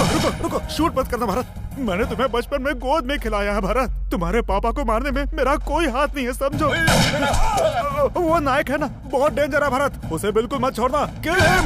रुको रुको, शूट मत करना भरत। मैंने तुम्हें बचपन में गोद में खिलाया है भरत। तुम्हारे पापा को मारने में मेरा कोई हाथ नहीं है, समझो। वो नायक है ना, बहुत डेंजर है भरत, उसे बिल्कुल मत छोड़ना। Kill him.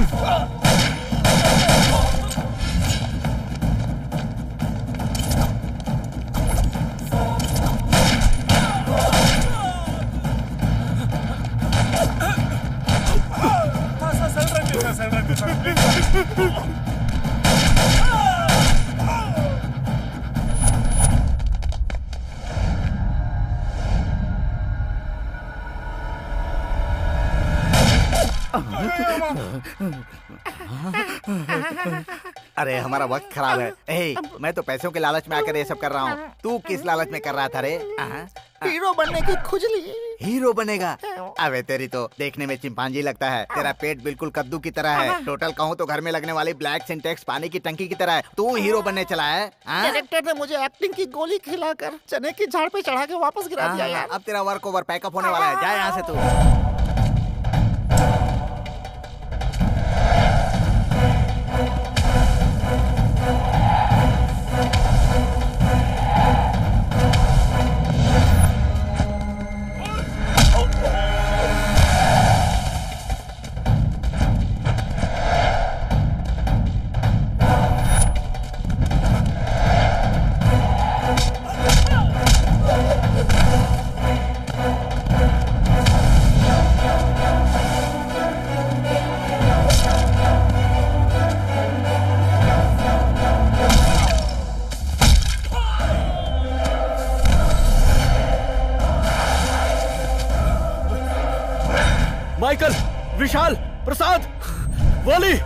अरे हमारा वक्त खराब है। मैं तो पैसों के लालच में आकर ये सब कर रहा हूँ। तू किस लालच में कर रहा था रे? हीरो बनने की खुजली। हीरो बनेगा? अबे तेरी तो देखने में चिंपांजी लगता है। तेरा पेट बिल्कुल कद्दू की तरह है। टोटल कहूँ तो घर में लगने वाली ब्लैक सिंटेक्स पानी की टंकी की तरह है। तू हीरो बनने चला है? डायरेक्टर ने मुझे एक्टिंग की गोली खिलाकर चने की झाड़ पे चढ़ा के वापस गिरा दिया यार। अब तेरा वर्क ओवर पैकअप होने वाला है। जा यहाँ से तू। माइकल, विशाल, प्रसाद, वॉली।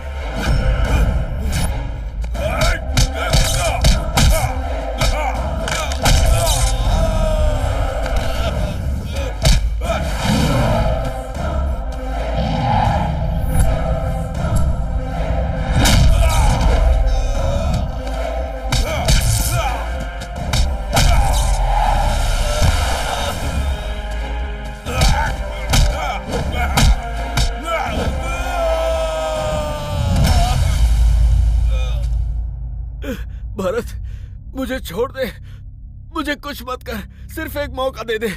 भरत, मुझे छोड़ दे, मुझे कुछ मत कर, सिर्फ एक मौका दे दे,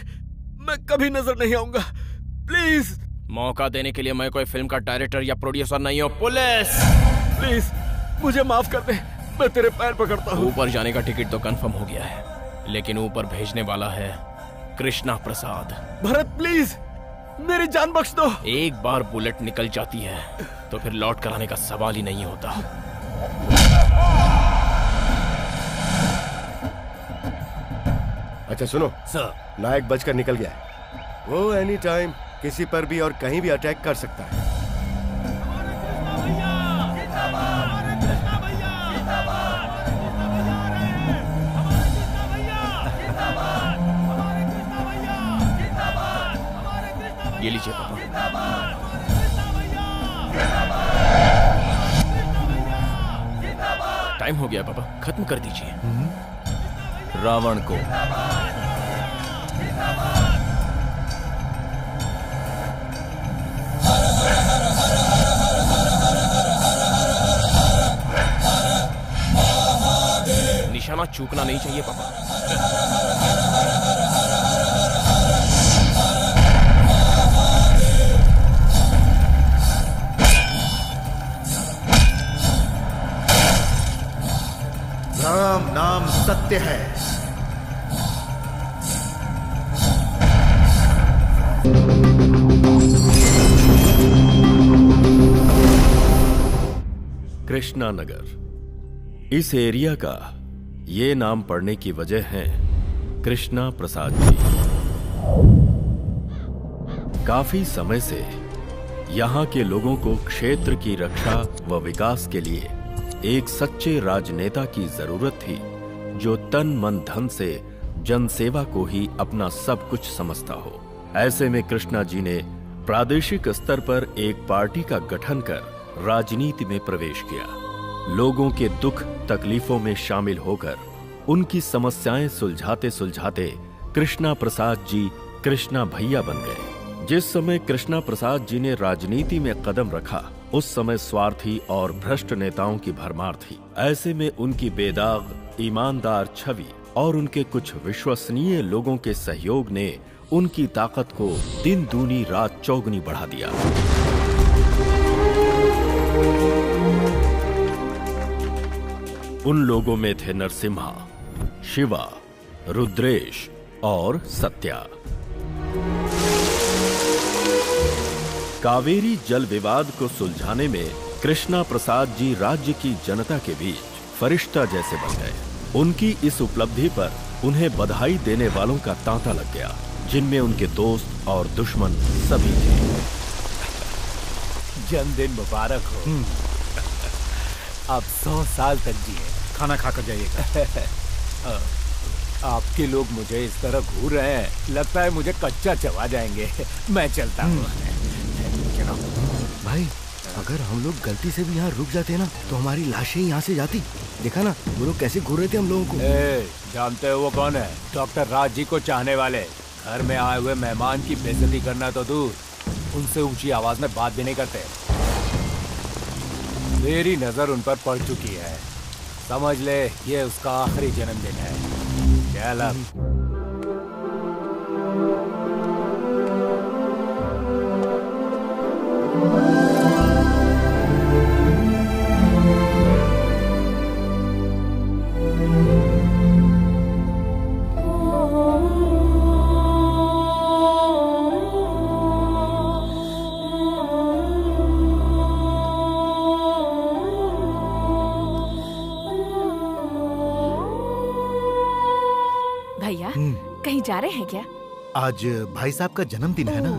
मैं कभी नजर नहीं आऊंगा, प्लीज। मौका देने के लिए मैं कोई फिल्म का डायरेक्टर या प्रोड्यूसर नहीं हूँ। पुलिस, प्लीज मुझे माफ कर दे, मैं तेरे पैर पकड़ता हूँ। ऊपर जाने का टिकट तो कंफर्म हो गया है, लेकिन ऊपर भेजने वाला है कृष्णा प्रसाद। भरत प्लीज, मेरी जान बख्श दो। एक बार बुलेट निकल जाती है तो फिर लौट कर आने का सवाल ही नहीं होता। अच्छा सुनो सर, नायक बचकर निकल गया है। वो एनी टाइम किसी पर भी और कहीं भी अटैक कर सकता है। ये लीजिए पापा। टाइम हो गया पापा, खत्म कर दीजिए रावण को। निशाना चूकना नहीं चाहिए पापा। राम नाम सत्य है। कृष्णा नगर, इस एरिया का ये नाम पड़ने की वजह है कृष्णा प्रसाद जी। काफी समय से यहाँ के लोगों को क्षेत्र की रक्षा व विकास के लिए एक सच्चे राजनेता की जरूरत थी, जो तन मन धन से जनसेवा को ही अपना सब कुछ समझता हो। ऐसे में कृष्णा जी ने प्रादेशिक स्तर पर एक पार्टी का गठन कर राजनीति में प्रवेश किया। लोगों के दुख तकलीफों में शामिल होकर उनकी समस्याएं सुलझाते सुलझाते कृष्णा प्रसाद जी कृष्णा भैया बन गए। जिस समय कृष्णा प्रसाद जी ने राजनीति में कदम रखा, उस समय स्वार्थी और भ्रष्ट नेताओं की भरमार थी। ऐसे में उनकी बेदाग, ईमानदार छवि और उनके कुछ विश्वसनीय लोगों के सहयोग ने उनकी ताकत को दिन दूनी रात चौगुनी बढ़ा दिया। उन लोगों में थे नरसिम्हा, शिवा, रुद्रेश और सत्या। कावेरी जल विवाद को सुलझाने में कृष्णा प्रसाद जी राज्य की जनता के बीच फरिश्ता जैसे बन गए। उनकी इस उपलब्धि पर उन्हें बधाई देने वालों का तांता लग गया, जिनमें उनके दोस्त और दुश्मन सभी थे। जन्मदिन मुबारक हो। आप 100 साल तक जिए। खाना खाकर जाइएगा। आपके लोग मुझे इस तरह घूर रहे हैं, लगता है मुझे कच्चा चबा जाएंगे। मैं चलता हूँ। भाई, अगर हम लोग गलती से भी यहाँ रुक जाते ना तो हमारी लाशें यहाँ से जाती। देखा ना वो लोग कैसे घूर रहे थे हम लोगों को। जानते हो वो कौन है? डॉक्टर राज जी को चाहने वाले। घर में आए हुए मेहमान की बेइज्जती करना तो दूर, उनसे ऊंची आवाज में बात भी नहीं करते। मेरी नजर उन पर पड़ चुकी है। समझ ले ये उसका आखिरी जन्मदिन है। चल अब। भैया कहीं जा रहे हैं क्या? आज भाई साहब का जन्मदिन है ना,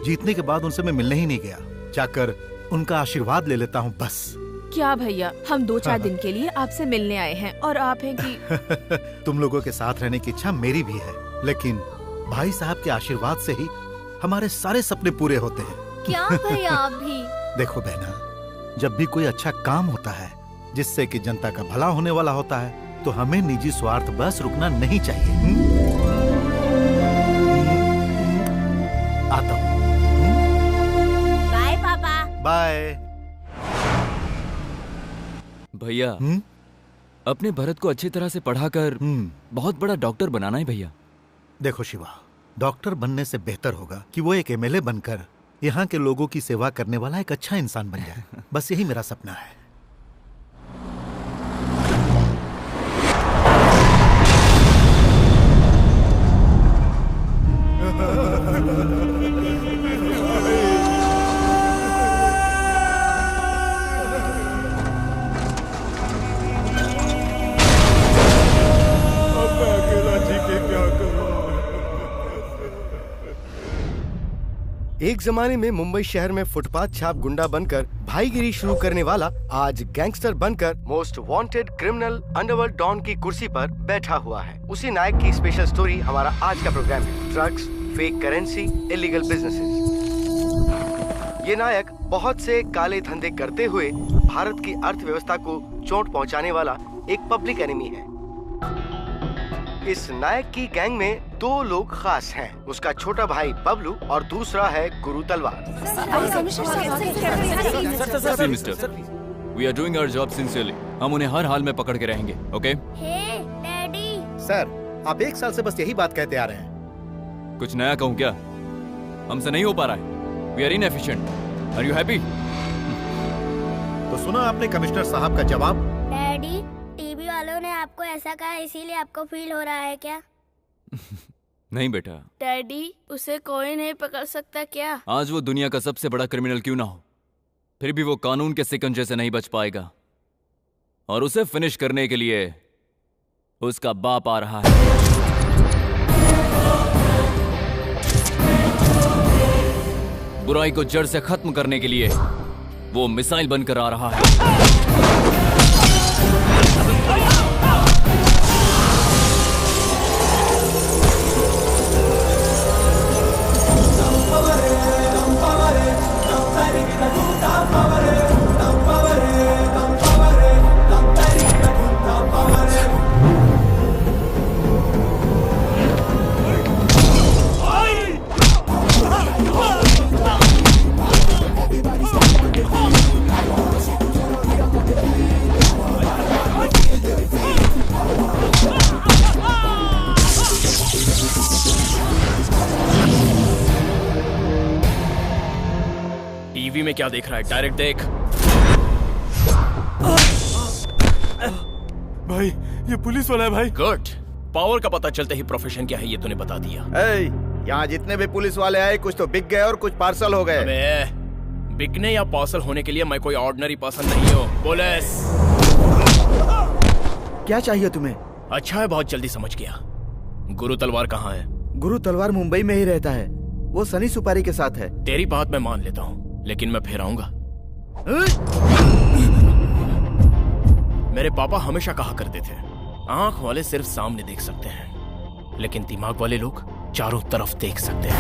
जीतने के बाद उनसे मैं मिलने ही नहीं गया। जाकर उनका आशीर्वाद ले लेता हूँ बस। क्या भैया, हम 2-4 दिन के लिए आपसे मिलने आए हैं और आप हैं कि तुम लोगों के साथ रहने की इच्छा मेरी भी है, लेकिन भाई साहब के आशीर्वाद से ही हमारे सारे सपने पूरे होते हैं। क्या भैया आप भी? देखो बहना, जब भी कोई अच्छा काम होता है जिससे कि जनता का भला होने वाला होता है तो हमें निजी स्वार्थ बस रुकना नहीं चाहिए। आता हूँ। बाय पापा। बाय भैया। अपने भरत को अच्छी तरह से पढ़ाकर बहुत बड़ा डॉक्टर बनाना है भैया। देखो शिवा, डॉक्टर बनने से बेहतर होगा कि वो एक एमएलए बनकर यहाँ के लोगों की सेवा करने वाला एक अच्छा इंसान बन जाए। बस यही मेरा सपना है। एक जमाने में मुंबई शहर में फुटपाथ छाप गुंडा बनकर भाईगिरी शुरू करने वाला आज गैंगस्टर बनकर most wanted criminal underworld don की कुर्सी पर बैठा हुआ है। उसी नायक की स्पेशल स्टोरी हमारा आज का प्रोग्राम है। Drugs, fake currency, illegal businesses. ये नायक बहुत से काले धंधे करते हुए भारत की अर्थव्यवस्था को चोट पहुंचाने वाला एक पब्लिक एनिमी है। इस नायक की गैंग में 2 लोग खास हैं। उसका छोटा भाई बबलू और दूसरा है Guru Talwar. Mister, we are doing our job sincerely. हम उन्हें हर हाल में पकड़ के रहेंगे, ओके? हे डैडी। सर, आप 1 साल से बस यही बात कहते आ रहे हैं। कुछ नया कहूँ क्या? हमसे नहीं हो पा रहा है। We are inefficient. Are you happy? तो सुना आपने कमिश्नर साहब का जवाब? डैडी, टीवी वालों ने आपको ऐसा कहा इसीलिए आपको फील हो रहा है क्या? नहीं बेटा। डैडी, उसे कोई नहीं पकड़ सकता क्या? आज वो दुनिया का सबसे बड़ा क्रिमिनल क्यों ना हो, फिर भी वो कानून के शिकंजे से नहीं बच पाएगा। और उसे फिनिश करने के लिए उसका बाप आ रहा है। बुराई को जड़ से खत्म करने के लिए वो मिसाइल बनकर आ रहा है। टीवी में क्या देख रहा है? डायरेक्ट देख। भाई ये पुलिस वाला है भाई। गुड। पावर का पता चलते ही प्रोफेशन क्या है ये तूने बता दिया। यहाँ जितने भी पुलिस वाले आए कुछ तो बिक गए और कुछ पार्सल हो गए। अबे बिकने या पार्सल होने के लिए मैं कोई ऑर्डिनरी पर्सन नहीं हूँ। पुलिस। क्या चाहिए तुम्हें? अच्छा है, बहुत जल्दी समझ गया। गुरु तलवार कहाँ है? गुरु तलवार मुंबई में ही रहता है, वो सनी सुपारी के साथ है। तेरी बात मैं मान लेता हूँ, लेकिन मैं फिर आऊंगा। मेरे पापा हमेशा कहा करते थे, आंख वाले सिर्फ सामने देख सकते हैं, लेकिन दिमाग वाले लोग चारों तरफ देख सकते हैं।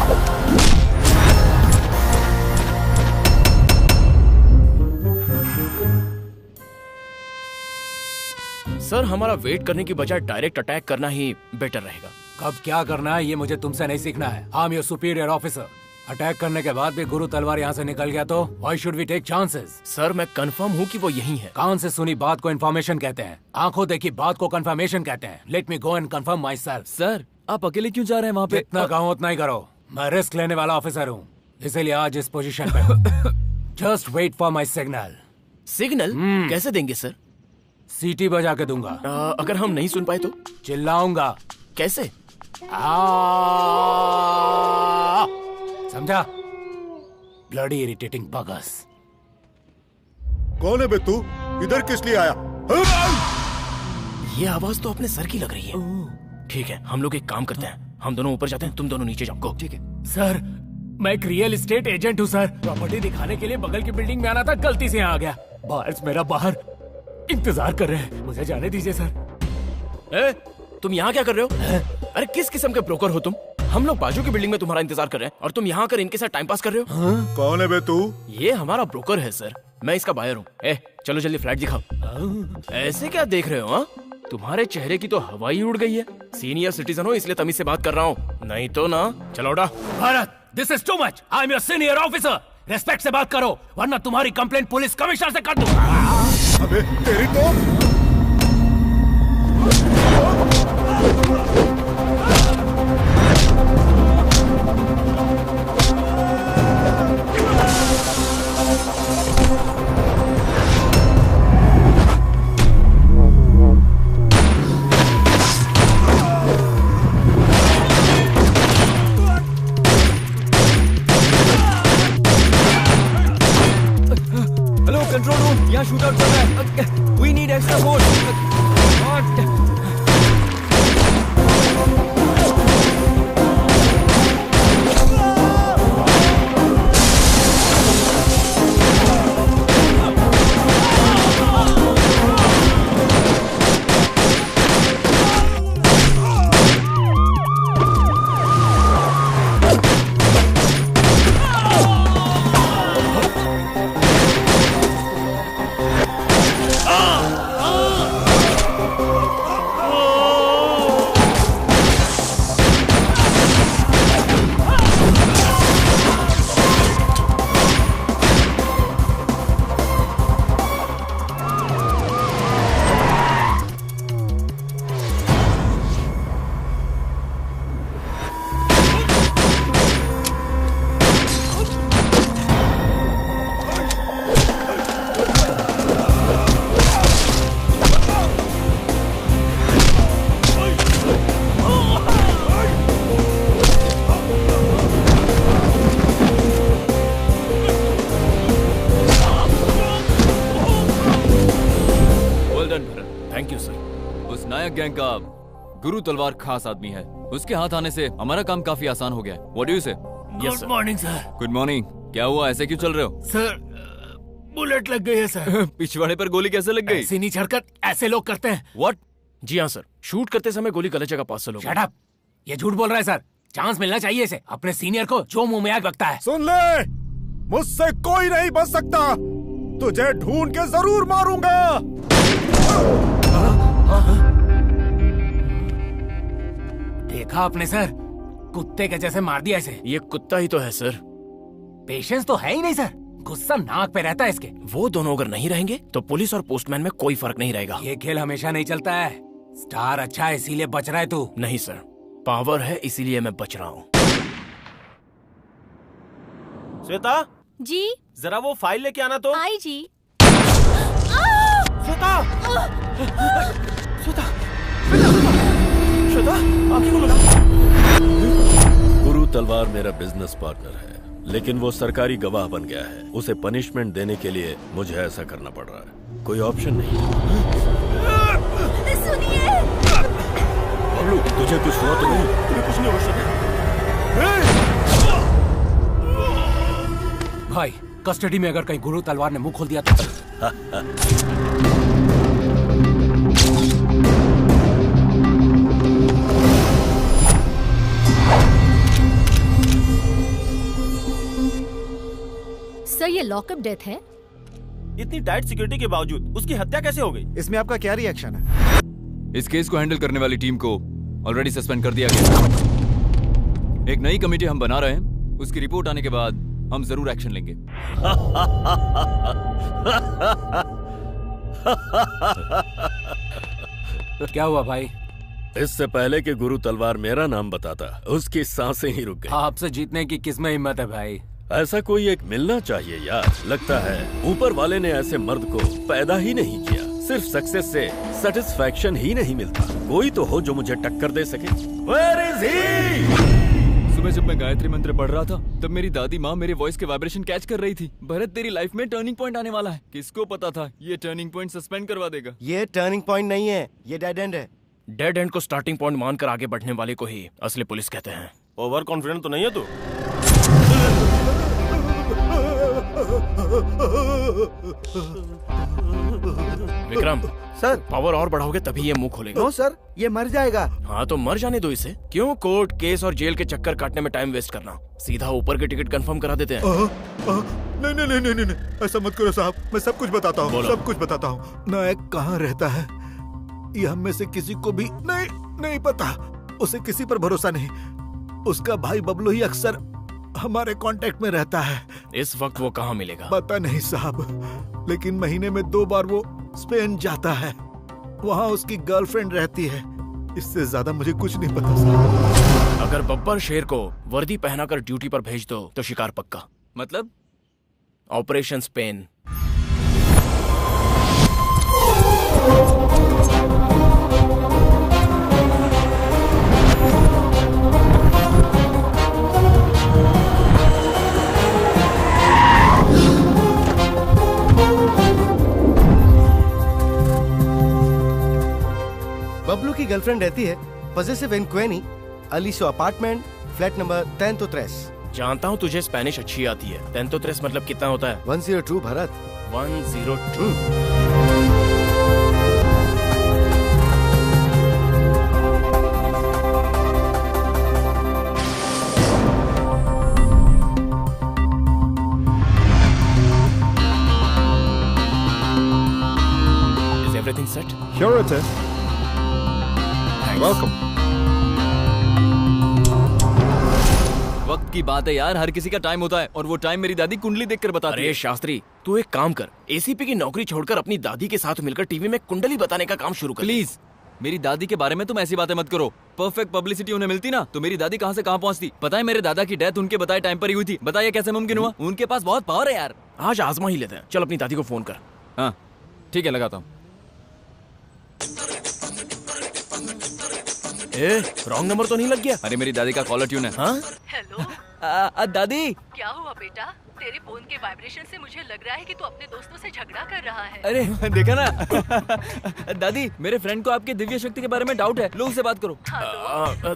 सर, हमारा वेट करने की बजाय डायरेक्ट अटैक करना ही बेटर रहेगा। कब क्या करना है ये मुझे तुमसे नहीं सीखना है। I am your superior officer. Attack करने के बाद भी गुरु तलवार यहाँ से निकल गया तो why should we take chances? Sir, मैं कंफर्म हूँ कि वो यही है। कान से सुनी बात को इन्फॉर्मेशन कहते हैं, आंखों देखी बात को कंफर्मेशन कहते हैं। Let me go and confirm my self. Sir, आप अकेले क्यों जा रहे हैं वहाँ पे? जितना कहूँ उतना ही करो। मैं रिस्क लेने वाला ऑफिसर हूँ, इसीलिए आज इस पोजीशन पे हूँ। Just wait for my signal. Signal कैसे देंगे सर? सीटी बजा के दूंगा। अगर हम नहीं सुन पाए तो? चिल्लाऊंगा। कैसे? समझा? Bloody irritating bugs. कौन है बे तू? इधर किस लिए आया? ये आवाज तो अपने सर की लग रही है। ठीक है, हम लोग एक काम करते हैं, हम दोनों ऊपर जाते हैं, तुम दोनों नीचे जाओ। ठीक है सर, मैं एक रियल एस्टेट एजेंट हूँ सर। प्रॉपर्टी दिखाने के लिए बगल की बिल्डिंग में आना था, गलती से यहाँ आ गया। बाहर मेरा बाहर इंतजार कर रहे हैं, मुझे जाने दीजिए सर। तुम यहाँ क्या कर रहे हो? अरे किस किस्म के ब्रोकर हो तुम? हम लोग बाजू की बिल्डिंग में तुम्हारा इंतजार कर रहे हैं और तुम यहाँ कर इनके साथ टाइम पास कर रहे हो। कौन है बे तू? ये हमारा ब्रोकर है सर, मैं इसका बायर हूँ। चलो जल्दी फ्लैट दिखाओ। ऐसे क्या देख रहे हो? हाँ, तुम्हारे चेहरे की तो हवा ही उड़ गई है। सीनियर सिटीजन हो इसलिए तमीज से बात कर रहा हूँ, नहीं तो ना। चलो उठा। Bharat, this is too much. I am your senior officer. Respect से बात करो वरना तुम्हारी कंप्लेंट पुलिस कमिश्नर से कर दूंगा। अबे तेरी तो हेलो कंट्रोल रूम, यहाँ शूट आउट चल रहा है। We need extra force. Gang का गुरु तलवार खास आदमी है, उसके हाथ आने से हमारा काम काफी आसान हो गया है। व्हाट डू यू से? Good morning sir. Good morning. क्या हुआ, ऐसे क्यों चल रहे हो? सर बुलेट लग गई है सर। पिछवाड़े पर गोली कैसे लग गई? ऐसी नहीं हरकत ऐसे लोग करते हैं। व्हाट? जी हाँ सर, शूट करते समय गोली गलत जगह पास हो गई। शट अप, ये झूठ बोल रहा है सर। चांस मिलना चाहिए इसे, अपने सीनियर को जो मुंह में आग बकता है। सुन ले, मुझसे कोई नहीं बच सकता, तुझे ढूंढ के जरूर मारूंगा। देखा आपने सर, कुत्ते के जैसे मार दिया इसे। ये कुत्ता ही तो है सर। पेशेंस तो है ही नहीं सर, गुस्सा नाक पे रहता है इसके। वो दोनों अगर नहीं रहेंगे तो पुलिस और पोस्टमैन में कोई फर्क नहीं रहेगा। ये खेल हमेशा नहीं चलता है। स्टार अच्छा है इसीलिए बच रहा है तू। नहीं सर, पावर है इसीलिए मैं बच रहा हूँ। श्वेता, जी जरा वो फाइल लेके आना तो। आई जी। श्वेता, श्वेता, श्वेता, आंखें खोलो। गुरु तलवार मेरा बिजनेस पार्टनर है, लेकिन वो सरकारी गवाह बन गया है। उसे पनिशमेंट देने के लिए मुझे ऐसा करना पड़ रहा है, कोई ऑप्शन नहीं। सुनिए बबलू, तुझे कुछ हुआ तो नहीं? तुम्हें कुछ नहीं हो सकता। भाई कस्टडी में अगर कहीं गुरु तलवार ने मुंह खोल दिया तो सर ये लॉकअप डेथ है। इतनी टाइट सिक्योरिटी के बावजूद उसकी हत्या कैसे हो गई? इसमें आपका क्या रिएक्शन है? इस केस को हैंडल करने वाली टीम को ऑलरेडी सस्पेंड कर दिया गया। एक नई कमेटी हम बना रहे हैं, उसकी रिपोर्ट आने के बाद हम जरूर एक्शन लेंगे। क्या हुआ भाई? इससे पहले कि गुरु तलवार मेरा नाम बताता, उसकी सांसें ही रुक गई। आपसे जीतने की किसमें हिम्मत है भाई? ऐसा कोई एक मिलना चाहिए यार। लगता है ऊपर वाले ने ऐसे मर्द को पैदा ही नहीं किया। सिर्फ सक्सेस से सेटिस्फैक्शन ही नहीं मिलता, कोई तो हो जो मुझे टक्कर दे सके। Where is he? सुबह जब मैं गायत्री मंत्र पढ़ रहा था तब मेरी दादी माँ मेरे वॉइस के वाइब्रेशन कैच कर रही थी। भरत, तेरी लाइफ में टर्निंग पॉइंट आने वाला है। किसको पता था ये टर्निंग पॉइंट सस्पेंड करवा देगा। ये टर्निंग पॉइंट नहीं है, ये डेड एंड है। डेड एंड को स्टार्टिंग पॉइंट मानकर आगे बढ़ने वाले को ही असली पुलिस कहते हैं। ओवर कॉन्फिडेंट तो नहीं है तू? विक्रम सर, पावर और बढ़ाओगे तभी ये मुंह खोलेगा। नो सर, ये मर जाएगा। हाँ तो मर जाने दो इसे। क्यों कोर्ट केस और जेल के चक्कर काटने में टाइम वेस्ट करना? सीधा ऊपर के टिकट कंफर्म करा देते हैं। नहीं नहीं नहीं नहीं नहीं, ऐसा मत करो साहब, मैं सब कुछ बताता हूँ, सब कुछ बताता हूँ। नायक कहाँ रहता है ये हम में से किसी को भी नहीं पता। उसे किसी पर भरोसा नहीं। उसका भाई बबलू ही अक्सर हमारे कांटेक्ट में रहता है। इस वक्त वो कहाँ मिलेगा? पता नहीं साहब, लेकिन महीने में 2 बार वो स्पेन जाता है। वहाँ उसकी गर्लफ्रेंड रहती है। इससे ज्यादा मुझे कुछ नहीं पता साहब। अगर बब्बर शेर को वर्दी पहनाकर ड्यूटी पर भेज दो तो शिकार पक्का। मतलब? Operation Spain. बबलू की गर्लफ्रेंड रहती है पजेसिव इन क्वेनी, अलीसो अपार्टमेंट, फ्लैट नंबर 103। जानता हूँ तुझे स्पेनिश अच्छी आती है। 103 मतलब कितना होता है? 102 Bharat. 102। Is everything set? Sure it is. Welcome. वक्त की बात है यार, हर किसी का टाइम होता है और वो टाइम मेरी दादी कुंडली देखकर बताती है। अरे शास्त्री, तू एक काम कर, एसीपी की नौकरी छोड़कर अपनी दादी के साथ मिलकर टीवी में कुंडली बताने का काम शुरू कर। प्लीज, मेरी दादी के बारे में तुम ऐसी बातें मत करो। परफेक्ट पब्लिसिटी उन्हें मिलती ना तो मेरी दादी कहाँ से कहाँ पहुँचती। पता है मेरे दादा की डेथ उनके बताए टाइम पर ही हुई थी। बताइए कैसे मुमकिन हुआ? उनके पास बहुत पावर है यार। आज आजमा ही लेते हैं। चल अपनी दादी को फोन कर। हाँ ठीक है, लगाता हूँ। रॉन्ग नंबर तो नहीं लग गया? अरे मेरी दादी का कॉलर ट्यून है। हाँ? हेलो दादी, क्या हुआ बेटा? तेरे फोन के वाइब्रेशन से मुझे लग रहा है कि तू अपने दोस्तों से झगड़ा कर रहा है। अरे देखा ना दादी, मेरे फ्रेंड को आपकी दिव्य शक्ति के बारे में डाउट है, लो उससे बात करो।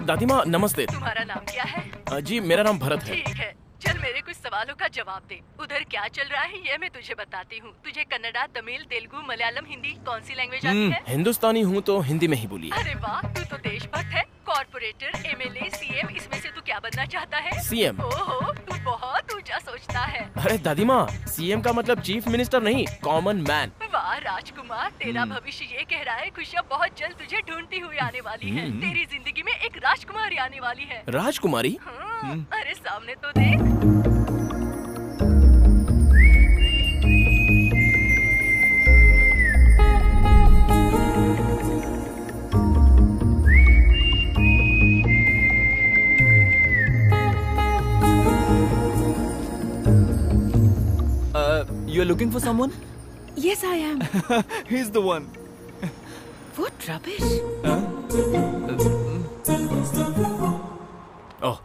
दादी माँ नमस्ते। तुम्हारा नाम क्या है? जी मेरा नाम भरत है। ठीक है, चल मेरे कुछ सवालों का जवाब दे। उधर क्या चल रहा है ये मैं तुझे बताती हूँ। तुझे कन्नड़ा, तमिल, तेलुगु, मलयालम, हिंदी कौन सी लैंग्वेज आती है? हिंदुस्तानी हूँ तो हिंदी में ही बोलिए। अरे वाह, तू तो देशभक्त है। कॉर्पोरेटर, एमएलए, सीएम, इसमें से तू क्या बनना चाहता है? सीएम। ओहो, तू बहुत ऊंचा सोचता है। अरे दादी माँ, सीएम का मतलब चीफ मिनिस्टर नहीं, कॉमन मैन। वाह राजकुमार, तेरा भविष्य ये कह रहा है खुशियाँ बहुत जल्द तुझे ढूंढती हुई आने वाली है। तेरी जिंदगी में एक राजकुमारी आने वाली है। राजकुमारी? अरे सामने तो देख। You are looking for someone? Yes, I am. He's the one. What rubbish? Oh,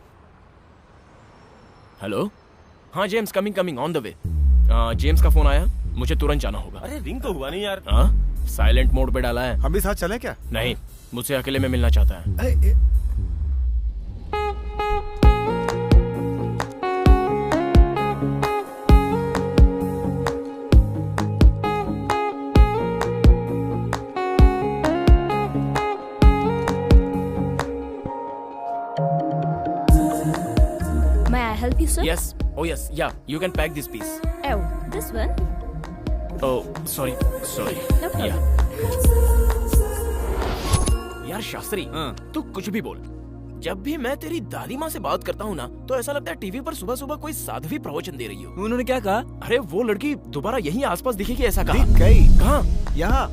hello. हाँ James, coming on the way. James का फोन आया, मुझे तुरंत जाना होगा। अरे रिंग तो हुआ नहीं यार। हाँ, साइलेंट मोड पे डाला है। हम भी साथ चलें क्या? नहीं, मुझसे अकेले में मिलना चाहता है। May I help you, sir? Yes. Oh yes. Yeah. You can pack this piece. Oh, this one? Oh, sorry. No problem. Yeah. यार शास्त्री, तू कुछ भी बोल। जब भी मैं तेरी दादी माँ से बात करता हूँ ना, तो ऐसा लगता है टीवी पर सुबह सुबह कोई साध्वी प्रवचन दे रही हो। उन्होंने क्या कहा? अरे वो लड़की दोबारा यहीं आसपास दिखेगी ऐसा कहा। दिख गई। कहाँ? यहाँ।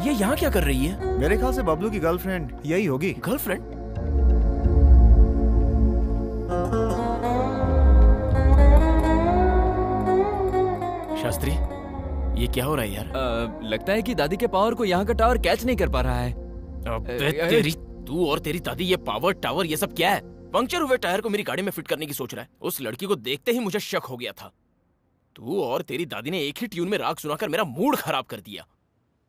ये यहाँ क्या कर रही है? मेरे ख्याल से बबलू की गर्लफ्रेंड यही होगी। गर्लफ्रेंड? शास्त्री, ये क्या हो रहा है यार? लगता है कि दादी के पावर को यहाँ का टावर कैच नहीं कर पा रहा है। तेरी तू और तेरी दादी, ये पावर टावर ये सब क्या है? पंक्चर हुए टायर को मेरी गाड़ी में फिट करने की सोच रहा है। उस लड़की को देखते ही मुझे शक हो गया था। तू और तेरी दादी ने एक ही ट्यून में राग सुनाकर मेरा मूड खराब कर दिया।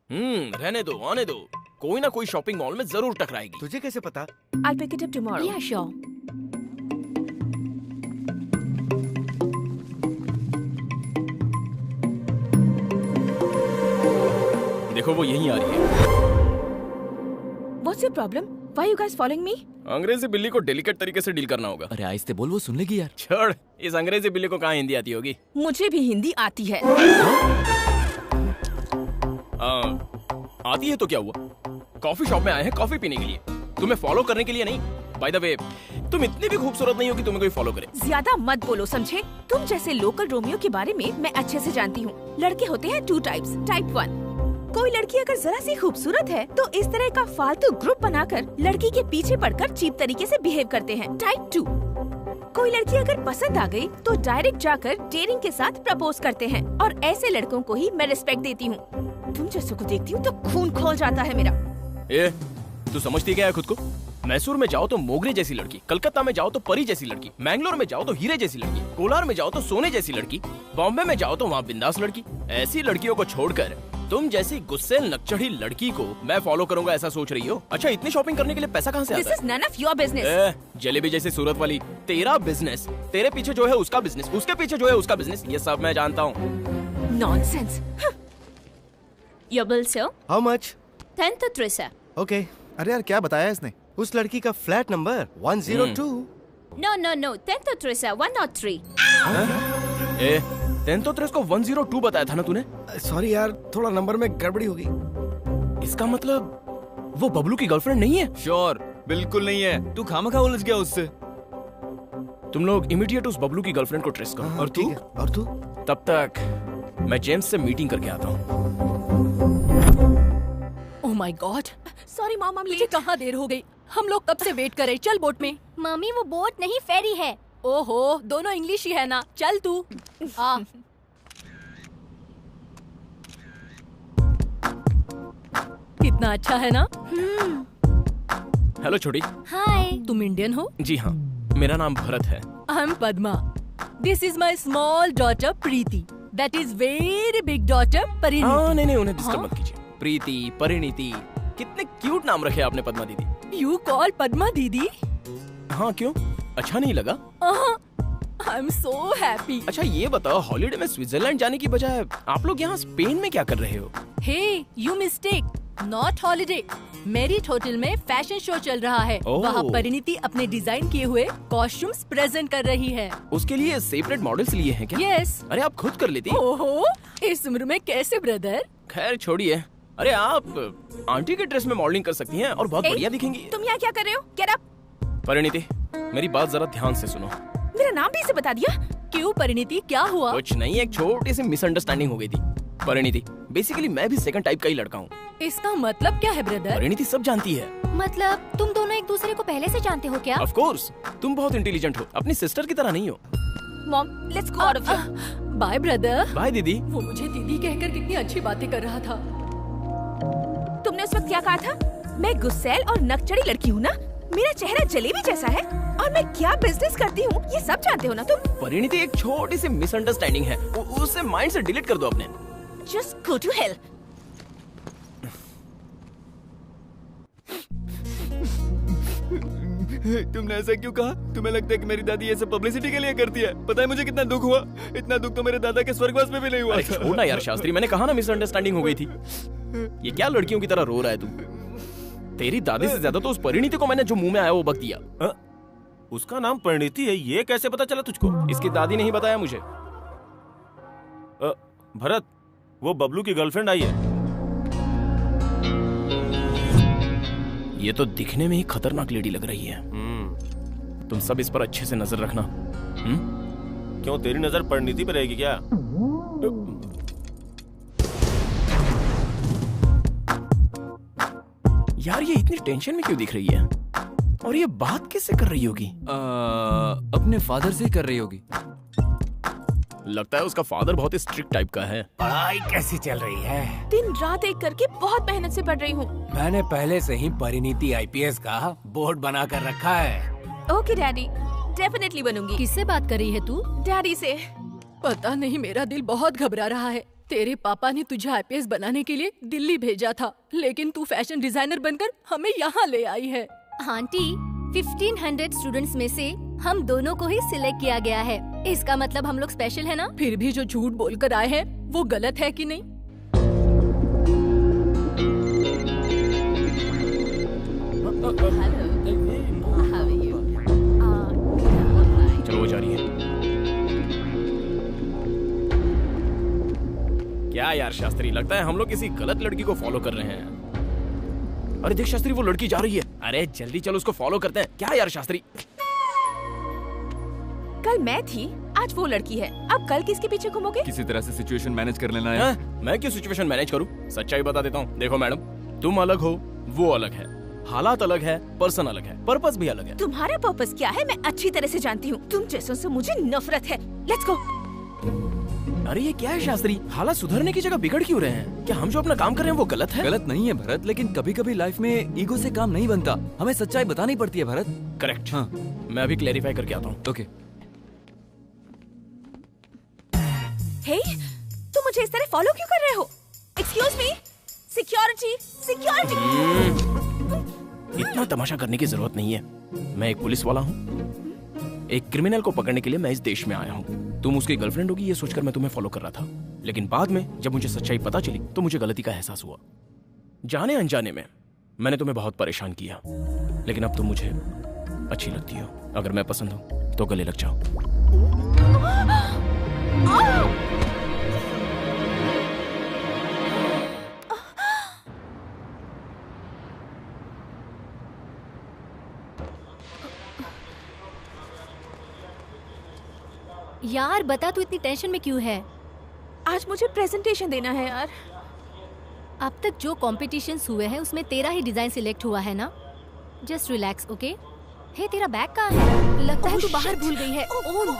रहने दो, आने दो, कोई ना कोई शॉपिंग मॉल में जरूर टकराएगी। तुझे कैसे पता? I'll pick it up tomorrow. Yeah, sure. देखो वो यहीं आ रही है। What's your problem? Why are you guys following me? अंग्रेजी बिल्ली को डेलिकेट तरीके से डील करना होगा। अरे आहिस्ते बोल, वो सुन लेगी यार। छोड़, इस अंग्रेजी बिल्ली को कहाँ हिंदी आती होगी? मुझे भी हिंदी आती है। आती है तो क्या हुआ? कॉफी शॉप में आए हैं कॉफी पीने के लिए, तुम्हें फॉलो करने के लिए नहीं। बाय द वे, तुम इतनी भी खूबसूरत नहीं हो कि तुम्हें कोई फॉलो करे। ज्यादा मत बोलो, समझे? तुम जैसे लोकल रोमियो के बारे में मैं अच्छे से जानती हूँ। लड़के होते हैं 2 टाइप्स। टाइप 1, कोई लड़की अगर जरा सी खूबसूरत है तो इस तरह का फालतू ग्रुप बनाकर लड़की के पीछे पड़कर चीप तरीके से बिहेव करते हैं। टाइप 2, कोई लड़की अगर पसंद आ गई तो डायरेक्ट जाकर डेयरिंग के साथ प्रपोज करते हैं, और ऐसे लड़कों को ही मैं रिस्पेक्ट देती हूँ। तुम जैसों को देखती हूँ तो खून खौल जाता है मेरा। ए, तू समझती क्या है खुद को? मैसूर में जाओ तो मोगरे जैसी लड़की, कलकत्ता में जाओ तो परी जैसी लड़की, मैंगलोर में जाओ तो हीरे जैसी लड़की, कोलार में जाओ तो सोने जैसी लड़की, बॉम्बे में जाओ तो वहाँ बिंदास लड़की। ऐसी लड़कियों को छोड़कर तुम जैसी गुस्सेल नकचढ़ी लड़की को मैं फॉलो करूंगा ऐसा सोच रही हो? अच्छा, इतनी शॉपिंग करने के लिए पैसा कहाँ से आता है? This is none of your business. Jalebi जैसी सूरत वाली, तेरा बिजनेस, तेरे पीछे जो है उसका बिजनेस, उसके पीछे जो है उसका बिजनेस, ये सब मैं जानता हूँ। Nonsense. Your bill, sir? How much? 10 to 3, sir. Okay. अरे यार क्या बताया इसने? उस लड़की का flat number 102। No, 10 to 3, sir. 103. ए, 10 तो 3 को 102 बताया था ना तूने? सॉरी यार, थोड़ा नंबर में गड़बड़ी हो गई। इसका मतलब वो बबलू की गर्लफ्रेंड नहीं है? श्योर, बिल्कुल नहीं है। तू खामखा उलझ गया उससे। तुम लोग इमीडिएट उस बबलू की गर्लफ्रेंड को ट्रेस करो। और तू? और तू? तब तक मैं जेम्स से मीटिंग करके आता हूँ। Oh my God, sorry mom, मुझे कहाँ देर हो गई। हम लोग कब से वेट कर रहे। चल बोट में। मम्मी वो बोट नहीं फेरी है। ओहो, दोनों इंग्लिश ही है ना। चल तू आ। कितना अच्छा है ना। हेलो छोटी। हाय। तुम इंडियन हो? जी हाँ, मेरा नाम भरत है। I am Padma. This is my small daughter Preeti. That is very big daughter Parineeti. नहीं, उन्हें डिस्टर्ब मत कीजिए। प्रीति, परिणीति, कितने क्यूट नाम रखे आपने पद्मा दीदी। यू कॉल पद्मा दीदी? हाँ, क्यों? अच्छा नहीं लगा? I am so happy. अच्छा ये बताओ, हॉलिडे में स्विट्जरलैंड जाने की बजाय आप लोग यहाँ स्पेन में क्या कर रहे हो? Hey, you mistake, not holiday. Marriott hotel में फैशन शो चल रहा है। वहाँ परिणीति अपने डिजाइन किए हुए कॉस्ट्यूम्स प्रेजेंट कर रही है। उसके लिए सेपरेट मॉडल्स लिए हैं क्या? यस। अरे आप खुद कर लेती। ओहो, इस उम्र में कैसे ब्रदर? खैर छोड़िए। अरे आप आंटी के ड्रेस में मॉडलिंग कर सकती हैं और बहुत बढ़िया दिखेंगी। तुम यहाँ क्या कर रहे हो? Get up. परिणीति, मेरी बात जरा ध्यान से सुनो। मेरा नाम भी इसे बता दिया? क्यों परिणीति, क्या हुआ? कुछ नहीं, एक छोटी सी मिसअंडरस्टैंडिंग हो गई थी। परिणीति, बेसिकली मैं भी सेकंड टाइप का ही लड़का हूँ। इसका मतलब क्या है ब्रदर? परिणीति सब जानती है। मतलब तुम दोनों एक दूसरे को पहले से जानते हो क्या? ऑफ कोर्स, तुम बहुत इंटेलिजेंट हो, अपनी सिस्टर की तरह नहीं हो। Mom, let's go out of here. Bye brother. Bye दीदी। वो मुझे दीदी कहकर कितनी अच्छी बातें कर रहा था। तुमने उस वक्त क्या कहा था? मैं गुस्सैल और नकचढ़ी लड़की हूँ ना? मेरा चेहरा जलेबी जैसा है और मैं क्या बिजनेस करती हूँ ये सब जानते हो ना तुम? परिणीति, एक छोटी सी मिसअंडरस्टैंडिंग है, उसे माइंड से डिलीट कर दो अपने। Just go to hell. तुमने ऐसा क्यों कहा? तुम्हें लगता है कि मेरी दादी ये सब पब्लिसिटी के लिए करती है? पता है मुझे कितना दुख हुआ? इतना दुख तो मेरे दादा के स्वर्गवास में भी नहीं हुआ। छोड़ना यार शास्त्री, मैंने कहा ना मिसअंडरस्टैंडिंग हो गई थी। ये क्या लड़कियों की तरह रो रहा है तू? तेरी दादी से ज्यादा तो उस परिणीति को मैंने जो मुंह में आया वो बक दिया। उसका नाम परिणीति है, ये कैसे पता चला तुझको? इसकी दादी ने ही बताया मुझे। भरत, वो बबलू की गर्लफ्रेंड आई है। ये तो दिखने में ही खतरनाक लेडी लग रही है। तुम सब इस पर अच्छे से नजर रखना। क्यों, तेरी नजर परिणीति पे रहेगी क्या? यार ये इतनी टेंशन में क्यों दिख रही है? और ये बात किससे कर रही होगी? अपने फादर से कर रही होगी। लगता है उसका फादर बहुत ही स्ट्रिक्ट टाइप का है। पढ़ाई कैसी चल रही है? दिन रात एक करके बहुत मेहनत से पढ़ रही हूँ। मैंने पहले से ही परिणीति IPS का बोर्ड बना कर रखा है। ओके डैडी, डेफिनेटली बनूंगी। किससे बात कर रही है तू? डैडी से। पता नहीं, मेरा दिल बहुत घबरा रहा है। तेरे पापा ने तुझे IPS बनाने के लिए दिल्ली भेजा था, लेकिन तू फैशन डिजाइनर बनकर हमें यहाँ ले आई है। आंटी, 1500 स्टूडेंट्स में से हम दोनों को ही सिलेक्ट किया गया है। इसका मतलब हम लोग स्पेशल है ना? फिर भी जो झूठ बोलकर आए हैं वो गलत है कि नहीं? चलो वो जा रही है। क्या यार शास्त्री, लगता है हम लोग किसी गलत लड़की को फॉलो कर रहे हैं। अरे देख शास्त्री, वो लड़की जा रही है। अरे जल्दी चलो, उसको फॉलो करते हैं। क्या यार शास्त्री? कल मैं थी, आज वो लड़की है। अब कल किसके पीछे घूमोगे? किसी तरह से सिचुएशन मैनेज कर लेना है। मैं क्यों सिचुएशन मैनेज करूं? सच्चाई बता देता हूं। देखो मैडम, तुम अलग हो, वो अलग है, हालात अलग है, पर्सन अलग है, पर्पस भी अलग है। तुम्हारा पर्पस क्या है मैं अच्छी तरह से जानती हूँ। तुम जैसों से मुझे नफरत है। Let's go. अरे ये क्या है शास्त्री, हालात सुधरने की जगह बिगड़ क्यों रहे हैं? क्या हम जो अपना काम कर रहे हैं वो गलत है? गलत नहीं है भरत, लेकिन कभी कभी लाइफ में ईगो से काम नहीं बनता। हमें सच्चाई बतानी पड़ती है भरत। करेक्ट। हाँ, मैं अभी क्लैरिफाई करके आता हूँ। ओके। हे, तुम मुझे इस तरह फॉलो क्यों कर रहे हो? Excuse me, security, security. इतना तमाशा करने की जरूरत नहीं है। मैं एक पुलिस वाला हूँ। एक क्रिमिनल को पकड़ने के लिए मैं इस देश में आया हूँ। तुम उसकी गर्लफ्रेंड होगी ये सोचकर मैं तुम्हें फॉलो कर रहा था, लेकिन बाद में जब मुझे सच्चाई पता चली तो मुझे गलती का एहसास हुआ। जाने अनजाने में मैंने तुम्हें बहुत परेशान किया, लेकिन अब तुम मुझे अच्छी लगती हो। अगर मैं पसंद हूँ तो गले लग जाओ। यार बता, तू इतनी टेंशन में क्यों है? आज मुझे प्रेजेंटेशन देना है यार। अब तक जो कॉम्पिटिशन्स हुए हैं उसमें तेरा ही डिजाइन सिलेक्ट हुआ है ना? Just relax, okay? हे, तेरा बैग कहाँ है? लगता है तू बाहर भूल गई है। Oh no.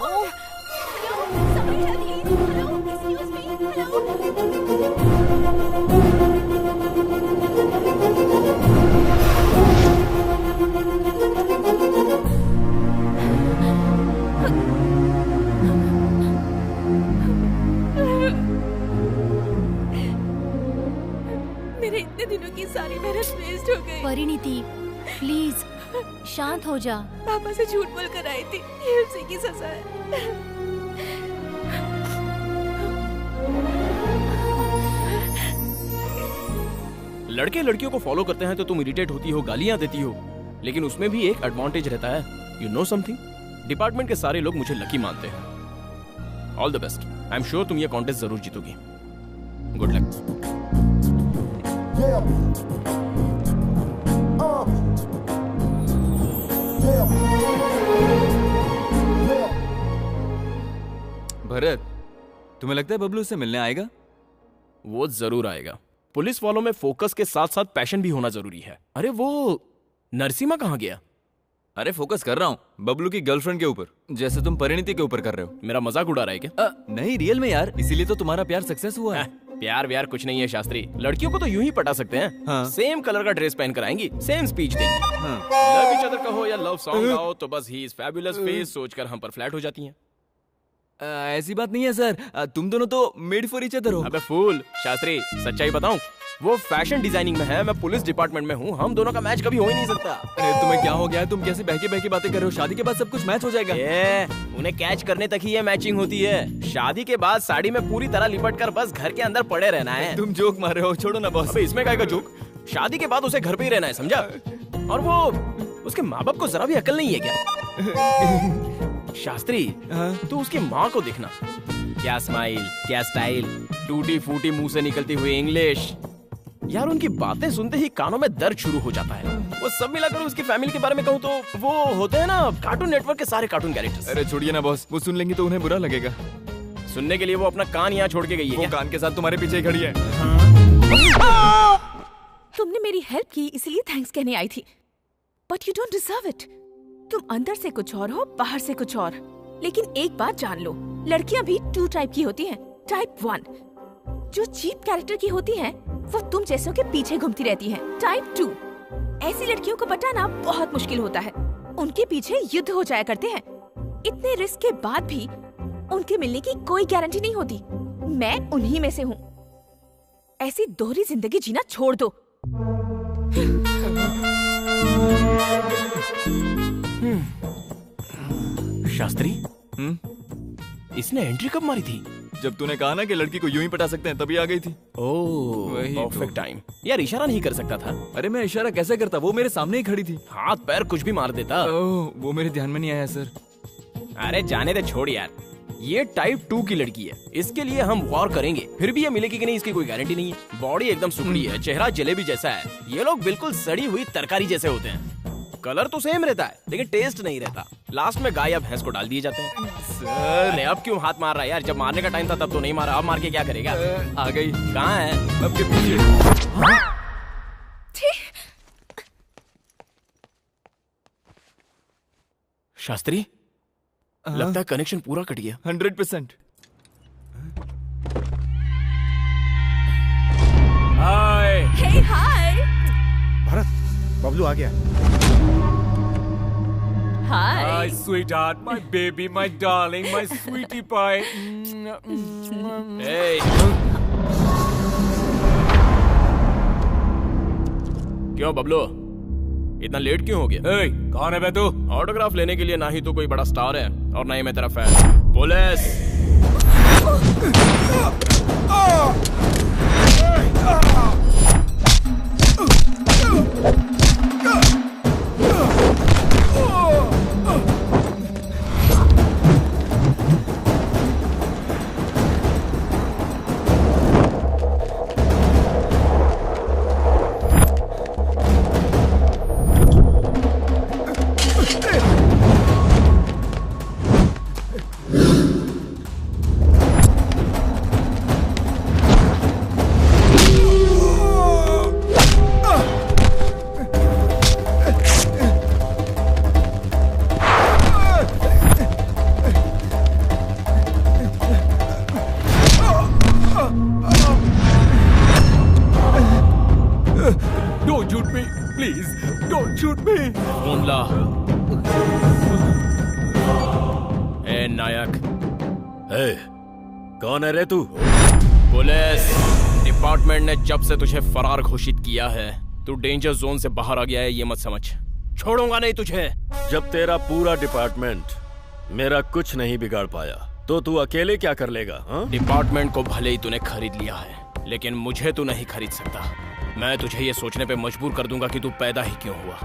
मेरे इतने दिनों की सारी मेहनत वेस्ट हो गई। परिणीति, प्लीज शांत हो जा। पापा से झूठ बोलकर आई थी, ये उसी की सजा है। लड़के लड़कियों को फॉलो करते हैं तो तुम इरिटेट होती हो, गालियां देती हो, लेकिन उसमें भी एक एडवांटेज रहता है। You know something? डिपार्टमेंट के सारे लोग मुझे लकी मानते हैं। All the best. I am sure तुम ये कॉन्टेस्ट जरूर जीतोगी। Good luck. भरत, तुम्हें लगता है बबलू से मिलने आएगा? वो जरूर आएगा। पुलिस वालों में फोकस के साथ साथ पैशन भी होना जरूरी है। अरे वो नरसिम्हा कहाँ गया? अरे फोकस कर रहा हूँ बबलू की गर्लफ्रेंड के ऊपर, जैसे तुम परिणीति के ऊपर कर रहे हो। मेरा मजाक उड़ा रहा है क्या? नहीं रियल में यार, इसीलिए तो तुम्हारा प्यार सक्सेस हुआ है। प्यार व्यार कुछ नहीं है शास्त्री, लड़कियों को तो यूं ही पटा सकते हैं। हाँ। सेम कलर का ड्रेस पहन कर आएंगी, सेम स्पीच देंगी। हाँ। लव ईच अदर कहो या लव सॉन्ग गाओ तो बस ही इज फैबुलस फेस सोचकर हम पर फ्लैट हो जाती हैं। ऐसी बात नहीं है सर, तुम दोनों तो मेड फॉर ईच अदर हो। अबे फूल, शास्त्री सच्चाई बताऊं, वो फैशन डिजाइनिंग में है, मैं पुलिस डिपार्टमेंट में हूँ, हम दोनों का मैच कभी हो ही नहीं सकता। अरे तुम्हें क्या हो गया है? तुम कैसे बहकी बहकी बातें कर रहे हो? शादी के बाद सब कुछ मैच हो जाएगा। उन्हें कैच करने तक ही ये मैचिंग होती है, शादी के बाद साड़ी में पूरी तरह लिपट कर बस घर के अंदर पड़े रहना है। तुम जोक मार रहे हो, छोड़ो ना बॉस। इसमें क्या जोक? शादी के बाद उसे घर पे ही रहना है, समझा? और वो उसके माँ बाप को जरा भी अकल नहीं है क्या? शास्त्री तू उसकी माँ को देखना, क्या स्माइल, क्या स्टाइल, टूटी फूटी मुंह से निकलती हुई इंग्लिश। यार उनकी बातें सुनते ही कानों में दर्द शुरू हो जाता है। वो सब मिलाकर उसकी फैमिली के बारे में कहूँ तो वो होते हैं ना कार्टून नेटवर्क के सारे कार्टून कैरेक्टर्स। अरे छोड़िए ना बॉस, वो सुन लेंगी तो उन्हें बुरा लगेगा। सुनने के लिए वो अपना कान यहाँ छोड़ के गई है। वो कान के साथ तुम्हारे पीछे ही खड़ी है। तुमने मेरी हेल्प की इसलिए थैंक्स कहने आई थी, but you don't deserve it. तुम अंदर से कुछ और हो, बाहर से कुछ और। लेकिन एक बात जान लो, लड़कियां भी 2 टाइप की होती हैं। टाइप 1 जो चीप कैरेक्टर की होती हैं, वो तुम जैसों के पीछे घूमती रहती हैं। टाइप 2 ऐसी लड़कियों को पटाना बहुत मुश्किल होता है, उनके पीछे युद्ध हो जाया करते हैं। इतने रिस्क के बाद भी उनके मिलने की कोई गारंटी नहीं होती। मैं उन्हीं में से हूँ। ऐसी दोहरी जिंदगी जीना छोड़ दो। शास्त्री इसने एंट्री कब मारी थी? जब तूने कहा ना कि लड़की को यूं ही पटा सकते हैं, तभी आ गई थी। ओह परफेक्ट टाइम। यार इशारा नहीं कर सकता था? अरे मैं इशारा कैसे करता, वो मेरे सामने ही खड़ी थी। हाथ पैर कुछ भी मार देता। ओह वो मेरे ध्यान में नहीं आया सर। अरे जाने दे, छोड़ यार। ये टाइप 2 की लड़की है, इसके लिए हम वॉर करेंगे, फिर भी ये मिलेगी कि नहीं इसकी कोई गारंटी नहीं है। बॉडी एकदम सुखड़ी है, चेहरा जलेबी जैसा है। ये लोग बिल्कुल सड़ी हुई तरकारी जैसे होते हैं। कलर तो सेम रहता है लेकिन टेस्ट नहीं रहता। लास्ट में गाय या भैंस को डाल दिए जाते हैं। सर अरे अब क्यों हाथ मार रहा है यार? जब मारने का टाइम था तब तो नहीं मारा, अब मार के क्या करेगा? आ गई। कहाँ है? अब के पीछे। शास्त्री लगता है कनेक्शन पूरा कट गया। 100%। हाय। हे हाय। भरत बबलू आ गया। Hi sweetheart, my baby, my darling, my sweetie pie. क्यों बबलू इतना लेट क्यों हो गया? कौन है बे तू? ऑटोग्राफ लेने के लिए ना ही तो कोई बड़ा स्टार है और ना ही मैं तेरा fan. Police! Don't shoot me, please. Don't shoot me. Phone ला। ए नायक। कौन है रे तू? पुलिस डिपार्टमेंट ने जब से तुझे फरार घोषित किया है, तू डेंजर जोन से बाहर आ गया है, ये मत समझ। छोड़ूंगा नहीं तुझे। जब तेरा पूरा डिपार्टमेंट मेरा कुछ नहीं बिगाड़ पाया तो तू अकेले क्या कर लेगा? डिपार्टमेंट को भले ही तूने खरीद लिया है, लेकिन मुझे तू नहीं खरीद सकता। मैं तुझे ये सोचने पे मजबूर कर दूंगा कि तू पैदा ही क्यों हुआ।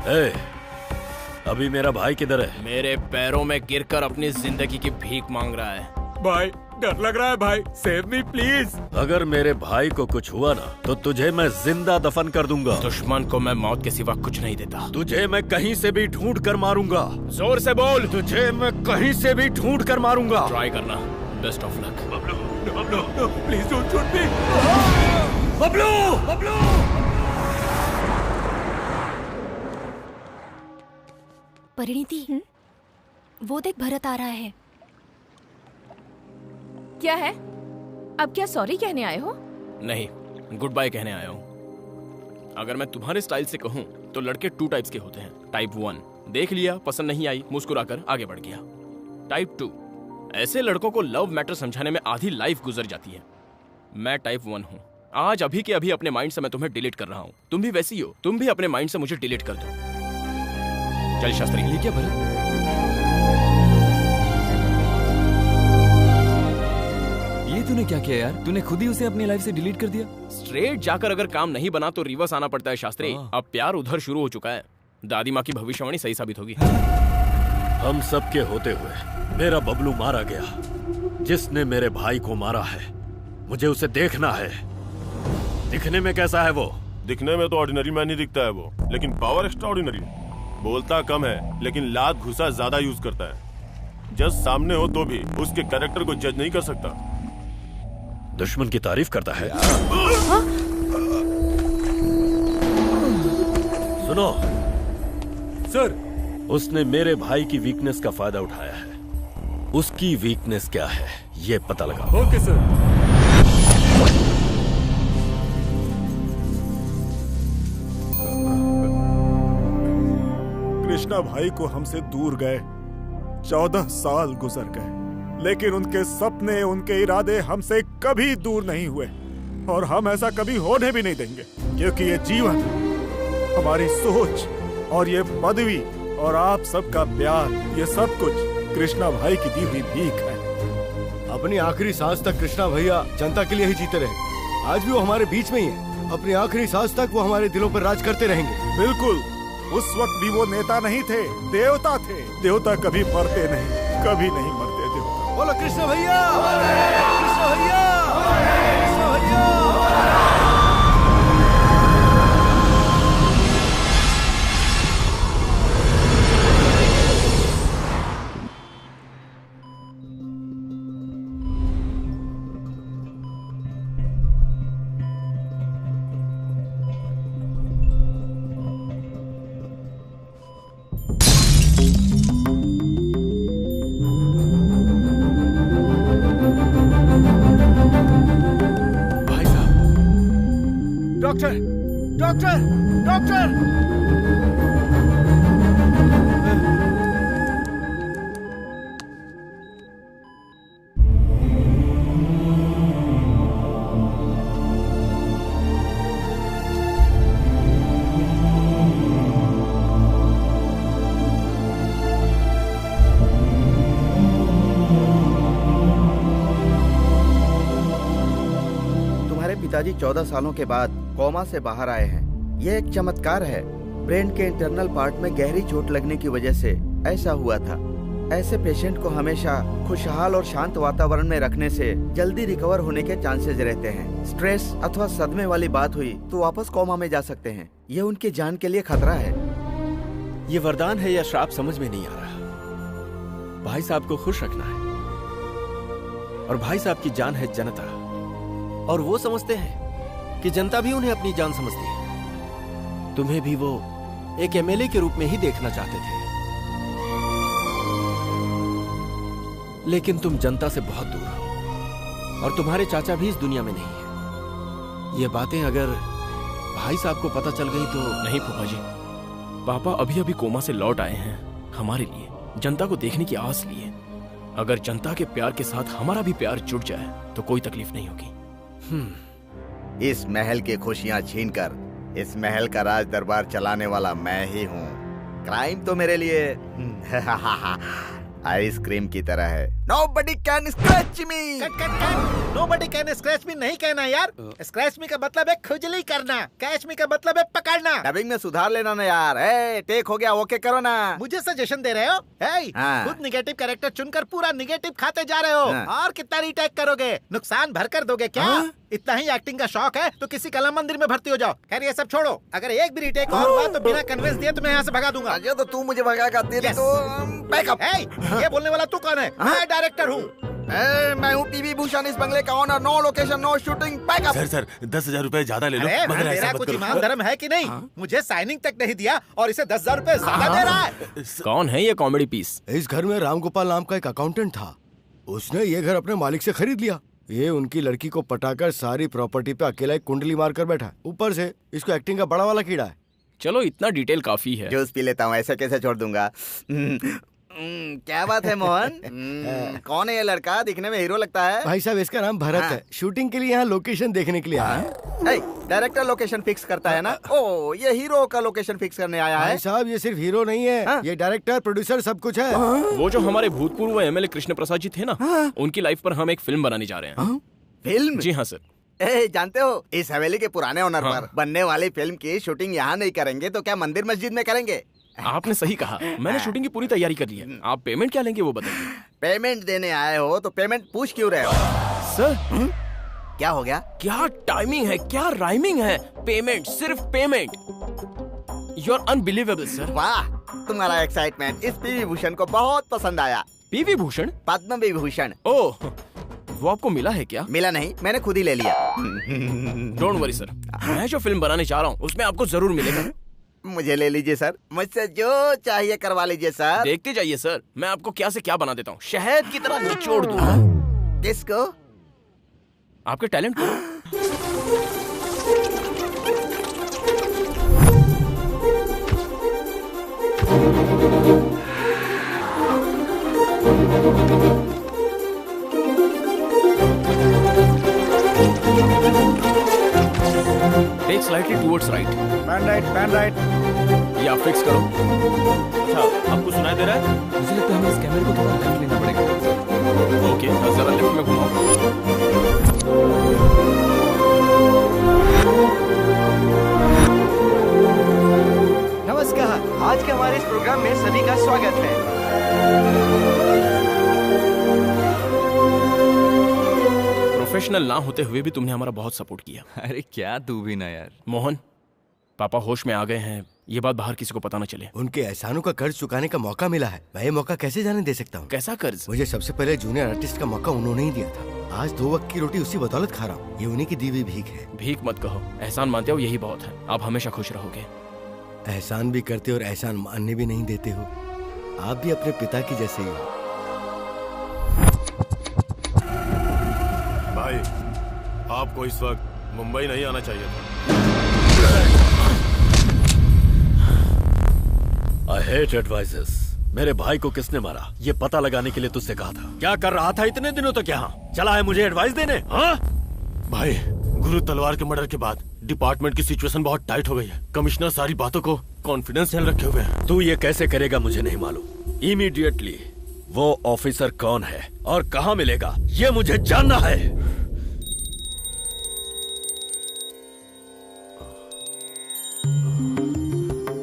अभी मेरा भाई किधर है? मेरे पैरों में गिरकर अपनी जिंदगी की भीख मांग रहा है। भाई डर लग रहा है भाई, सेव मी प्लीज। अगर मेरे भाई को कुछ हुआ ना तो तुझे मैं जिंदा दफन कर दूंगा। दुश्मन को मैं मौत के सिवा कुछ नहीं देता। तुझे मैं कहीं से भी ढूंढ कर मारूंगा। जोर से बोल। तुझे मैं कहीं से भी ढूंढ कर मारूंगा। ट्राई करना। Best of luck. Please don't shoot मी। बबलू बबलू परिणीति, वो देख भरत आ रहा है। क्या है? अब क्या सॉरी कहने आए हो? नहीं, गुड बाय कहने आया हूँ। अगर मैं तुम्हारे स्टाइल से कहूँ तो लड़के 2 टाइप्स के होते हैं। टाइप 1, देख लिया, पसंद नहीं आई, मुस्कुराकर आगे बढ़ गया। टाइप 2, ऐसे लड़कों को लव मैटर समझाने में आधी लाइफ गुजर जाती है। मैं टाइप 1 हूँ। आज अभी के अभी अपने माइंड से मैं तुम्हें डिलीट कर रहा हूँ। तुम भी वैसी हो, तुम भी अपने माइंड से मुझे डिलीट कर दो। चल शास्त्री। ये क्या भरत? ये तूने क्या किया यार? तूने खुद ही उसे अपनी लाइफ से डिलीट कर दिया। स्ट्रेट जाकर अगर काम नहीं बना तो रिवर्स आना पड़ता है शास्त्री। अब प्यार उधर शुरू हो चुका है। दादी माँ की भविष्यवाणी सही साबित होगी। हम सबके होते हुए मेरा बबलू मारा गया। जिसने मेरे भाई को मारा है, मुझे उसे देखना है। दिखने में कैसा है वो? दिखने में तो ऑर्डिनरी मैन ही दिखता है वो, लेकिन पावर एक्स्ट्रा ऑर्डिनरी। बोलता कम है लेकिन लात घुसा ज्यादा यूज करता है। जज सामने हो तो भी उसके कैरेक्टर को जज नहीं कर सकता। दुश्मन की तारीफ करता है। सुनो सर, उसने मेरे भाई की वीकनेस का फायदा उठाया है। उसकी वीकनेस क्या है ये पता लगाओ। Okay sir. कृष्णा भाई को हमसे दूर गए 14 साल गुजर गए, लेकिन उनके सपने, उनके इरादे हमसे कभी दूर नहीं हुए और हम ऐसा कभी होने भी नहीं देंगे, क्योंकि ये जीवन, हमारी सोच और ये पदवी और आप सबका प्यार, ये सब कुछ कृष्णा भाई की दी हुई भीख है। अपनी आखिरी सांस तक कृष्णा भैया जनता के लिए ही जीते रहे। आज भी वो हमारे बीच में ही है। अपनी आखिरी सांस तक वो हमारे दिलों पर राज करते रहेंगे। बिल्कुल, उस वक्त भी वो नेता नहीं थे, देवता थे। देवता कभी मरते नहीं, कभी नहीं मरते देवता। बोलो कृष्ण भैया, कृष्ण भैया, कृष्ण भैया। Doctor, doctor, doctor! तुम्हारे पिताजी 14 सालों के बाद कोमा से बाहर आए हैं। यह एक चमत्कार है। ब्रेन के इंटरनल पार्ट में गहरी चोट लगने की वजह से ऐसा हुआ था। ऐसे पेशेंट को हमेशा खुशहाल और शांत वातावरण में रखने से जल्दी रिकवर होने के चांसेस रहते हैं। स्ट्रेस अथवा सदमे वाली बात हुई तो वापस कोमा में जा सकते हैं। ये उनकी जान के लिए खतरा है। ये वरदान है या श्राप समझ में नहीं आ रहा। भाई साहब को खुश रखना है और भाई साहब की जान है जनता, और वो समझते हैं कि जनता भी उन्हें अपनी जान समझती है। तुम्हें भी वो एक एमएलए के रूप में ही देखना चाहते थे, लेकिन तुम जनता से बहुत दूर हो और तुम्हारे चाचा भी इस दुनिया में नहीं है। ये बातें अगर भाई साहब को पता चल गई तो। नहीं फूफा जी, पापा अभी अभी कोमा से लौट आए हैं हमारे लिए, जनता को देखने की आस लिए। अगर जनता के प्यार के साथ हमारा भी प्यार जुड़ जाए तो कोई तकलीफ नहीं होगी। इस महल की खुशियां छीनकर इस महल का राज दरबार चलाने वाला मैं ही हूँ। क्राइम तो मेरे लिए आइसक्रीम की तरह है। Nobody can scratch me. Nobody can scratch me नहीं कहना यार। Scratch me का मतलब है खुजली करना, catch me का मतलब है पकड़ना। डबिंग में सुधार लेना ना यार। टेक हो गया, ओके करो ना। मुझे सजेशन दे रहे हो? खुद निगेटिव कैरेक्टर चुनकर पूरा निगेटिव खाते जा रहे हो। और कितना रीटेक करोगे? नुकसान भर कर दोगे क्या? इतना ही एक्टिंग का शौक है तो किसी कला मंदिर में भर्ती हो जाओ। खैर ये सब छोड़ो, अगर एक भी रीटेक और हुआ तो बिना कन्विंस दिए तुम्हें यहाँ से भगा दूंगा। तो तू मुझे भगा कर दे तो बैकअप। ये बोलने वाला तू कौन है? मैं डायरेक्टर हूँ। मैं हूँ पीवी भूषण, इस बंगले का owner. No location, no shooting, pack up. Sir 10,000 रुपए ज्यादा ले लो। अरे मगर ऐसा तेरा मत कुछ करो। ईमान धर्म है कि नहीं? मुझे साइनिंग तक नहीं दिया और इसे 10,000 रुपए ज्यादा दे रहा है। कौन है ये कॉमेडी पीस? इस घर में रामगोपाल नाम का एक अकाउंटेंट था। उसने ये घर अपने मालिक से खरीद लिया। ये उनकी लड़की को पटाकर सारी प्रॉपर्टी पे अकेला एक कुंडली मारकर बैठा। ऊपर से इसको एक्टिंग का बड़ा वाला कीड़ा है। चलो इतना डिटेल काफी है। जूस पी लेता हूँ, ऐसे कैसे छोड़ दूंगा। क्या बात है मोहन? कौन है ये लड़का? दिखने में हीरो लगता है। भाई साहब इसका नाम भरत है। शूटिंग के लिए यहाँ लोकेशन देखने के लिए आया है। डायरेक्टर लोकेशन फिक्स करता है ना? ओ, ये हीरो का लोकेशन फिक्स करने आया है। भाई साहब ये सिर्फ हीरो नहीं है, ये डायरेक्टर प्रोड्यूसर सब कुछ है। वो जो हमारे भूतपूर्व एमएलए कृष्ण प्रसाद जी थे ना, उनकी लाइफ पर हम एक फिल्म बनाने जा रहे हैं। फिल्म? जी हाँ सर। जानते हो, इस हवेली के पुराने ओनर पर बनने वाली फिल्म की शूटिंग यहाँ नहीं करेंगे तो क्या मंदिर मस्जिद में करेंगे? आपने सही कहा। मैंने शूटिंग की पूरी तैयारी कर ली है। आप पेमेंट क्या लेंगे वो बताइए। पेमेंट देने आए हो तो पेमेंट पूछ क्यों रहे हो? सर क्या हो गया? क्या टाइमिंग है, क्या राइमिंग है। पेमेंट, सिर्फ payment. You are unbelievable sir. वाह, तुम्हारा एक्साइटमेंट इस पीवी भूषण को बहुत पसंद आया। पीवी भूषण? पद्म विभूषण। ओह, वो आपको मिला है क्या? मिला नहीं, मैंने खुद ही ले लिया। डोंट वरी सर, मैं जो फिल्म बनाने चाह रहा हूँ उसमें आपको जरूर मिलेगा। मुझे ले लीजिए सर, मुझसे जो चाहिए करवा लीजिए सर। देखते जाइए सर, मैं आपको क्या से क्या बना देता हूँ। शहद की तरह निचोड़ दूंगा। किसको? आपके टैलेंट को। Take slightly towards right. Pan right. ये आप फिक्स करो। अच्छा, आपको सुनाई दे रहा है? मुझे लगता है हमें इस कैमरे को थोड़ा लेफ्ट लेना पड़ेगा। ओके, जरा लेफ्ट में घुमाओ। नमस्कार, आज के हमारे इस प्रोग्राम में सभी का स्वागत है। प्रोफेशनल ना होते हुए भी तुमने हमारा बहुत सपोर्ट किया। अरे क्या तू भी ना यार। मोहन, पापा होश में आ गए हैं, ये बात बाहर किसी को पता न चले। उनके एहसानों का कर्ज चुकाने का मौका मिला है, मैं ये मौका कैसे जाने दे सकता हूँ? कैसा कर्ज? मुझे सबसे पहले जूनियर आर्टिस्ट का मौका उन्होंने ही दिया था। आज 2 वक्त की रोटी उसी बदौलत खा रहा हूँ। ये उन्हीं की दी हुई भीख है। भीख मत कहो, एहसान मानते हो यही बहुत है। आप हमेशा खुश रहोगे। एहसान भी करते और एहसान मानने भी नहीं देते हो। आप भी अपने पिता की जैसे ही हो। भाई, आपको इस वक्त मुंबई नहीं आना चाहिए था। I hate advisors. मेरे भाई को किसने मारा ये पता लगाने के लिए तुझसे कहा था। क्या कर रहा था इतने दिनों तक यहाँ? चला है मुझे एडवाइस देने? हाँ भाई, गुरु तलवार के मर्डर के बाद डिपार्टमेंट की सिचुएशन बहुत टाइट हो गई है। कमिश्नर सारी बातों को कॉन्फिडेंशियल रखे हुए हैं। तू ये कैसे करेगा मुझे नहीं मालूम। इमीडिएटली वो ऑफिसर कौन है और कहाँ मिलेगा ये मुझे जानना है।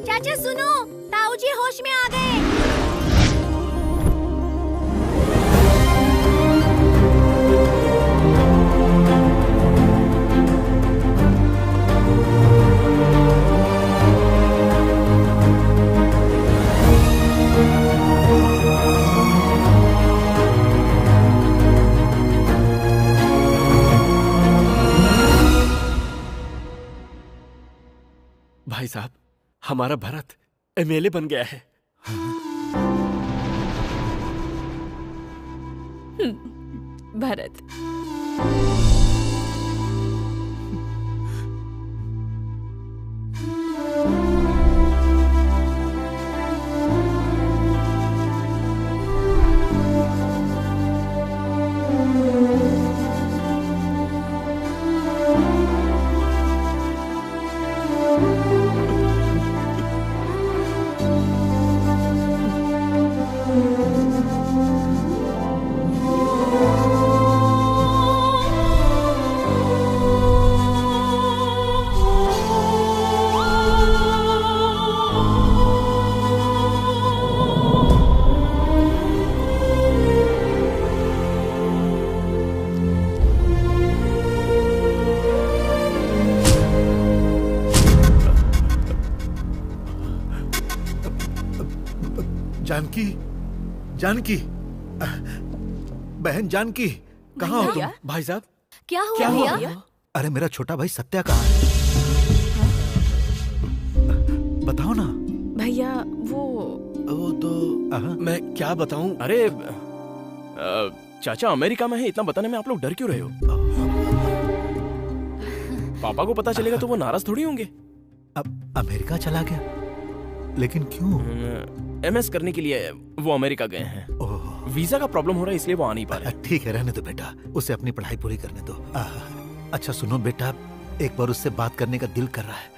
चाचा सुनो, ताऊ जी होश में आ गए। भाई साहब, हमारा भरत एमएलए बन गया है। भरत, जानकी, जानकी, बहन जानकी, कहाँ हो तुम? भाई साहब क्या हुआ भैया? अरे मेरा छोटा भाई सत्या कहाँ है? बताओ ना। भैया वो तो मैं क्या बताऊं? अरे चाचा अमेरिका में है, इतना बताने में आप लोग डर क्यों रहे हो? पापा को पता चलेगा तो वो नाराज थोड़ी होंगे। अब अमेरिका चला गया, लेकिन क्यों? एमएस करने के लिए वो अमेरिका गए हैं। वीजा का प्रॉब्लम हो रहा है इसलिए वो आ नहीं पा रहे। ठीक है, रहने दो बेटा, उसे अपनी पढ़ाई पूरी करने दो। अच्छा सुनो बेटा, एक बार उससे बात करने का दिल कर रहा है,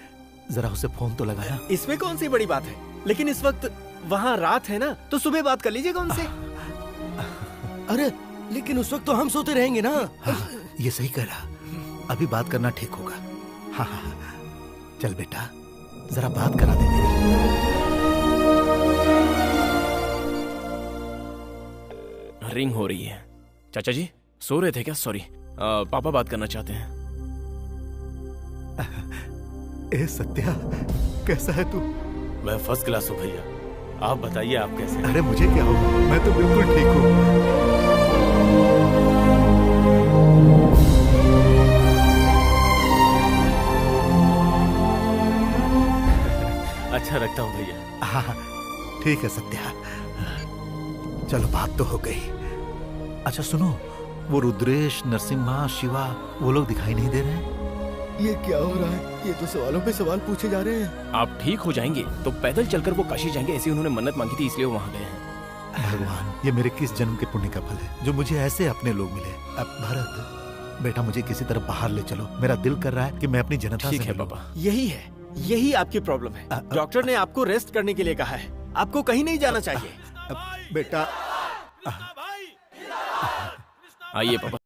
जरा उसे फोन तो लगाया। इसमें कौन सी बड़ी बात है, लेकिन इस वक्त वहाँ रात है ना, तो सुबह बात कर लीजिएगा उनसे। अरे लेकिन उस वक्त तो हम सोते रहेंगे ना। ये सही कह रहा, अभी बात करना ठीक होगा। हाँ, चल बेटा जरा बात करा दे मेरी। रिंग हो रही है। चाचा जी सो रहे थे क्या? सॉरी, पापा बात करना चाहते हैं। ए सत्या, कैसा है तू? मैं फर्स्ट क्लास हूँ भैया, आप बताइए आप कैसे? अरे मुझे क्या होगा, मैं तो बिल्कुल ठीक हूँ। अच्छा रखता हूँ भैया। हाँ ठीक है सत्या, चलो बात तो हो गई। अच्छा सुनो, वो रुद्रेश, नरसिम्हा, शिवा, वो लोग दिखाई नहीं दे रहे? ये क्या हो रहा है? ये तो सवालों पे सवाल पूछे जा रहे हैं। आप ठीक हो जाएंगे तो पैदल चलकर वो काशी जाएंगे, ऐसी उन्होंने मन्नत मांगी थी, इसलिए वो वहाँ गए हैं। भगवान, ये मेरे किस जन्म के पुण्य का फल है जो मुझे ऐसे अपने लोग मिले। अब भरत बेटा, मुझे किसी तरह बाहर ले चलो, मेरा दिल कर रहा है कि मैं अपनी जनता से मिलूं। पापा, यही आपकी प्रॉब्लम है। डॉक्टर ने आपको रेस्ट करने के लिए कहा है, आपको कहीं नहीं जाना चाहिए। बेटा आइए पापा।